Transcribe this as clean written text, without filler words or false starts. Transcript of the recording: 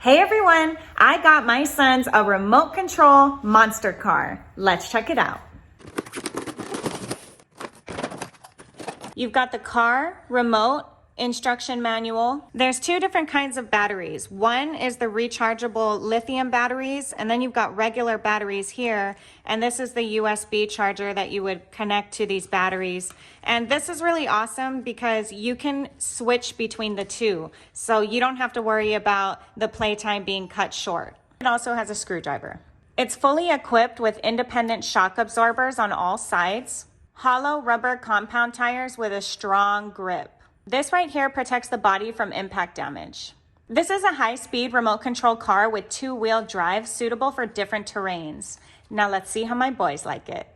Hey everyone, I got my sons a remote control monster car. Let's check it out. You've got the car, remote, instruction manual. There's two different kinds of batteries. One is the rechargeable lithium batteries, and then you've got regular batteries here. And this is the USB charger that you would connect to these batteries. And this is really awesome because you can switch between the two. So you don't have to worry about the playtime being cut short. It also has a screwdriver. It's fully equipped with independent shock absorbers on all sides. Hollow rubber compound tires with a strong grip. This right here protects the body from impact damage. This is a high-speed remote control car with two-wheel drive suitable for different terrains. Now let's see how my boys like it.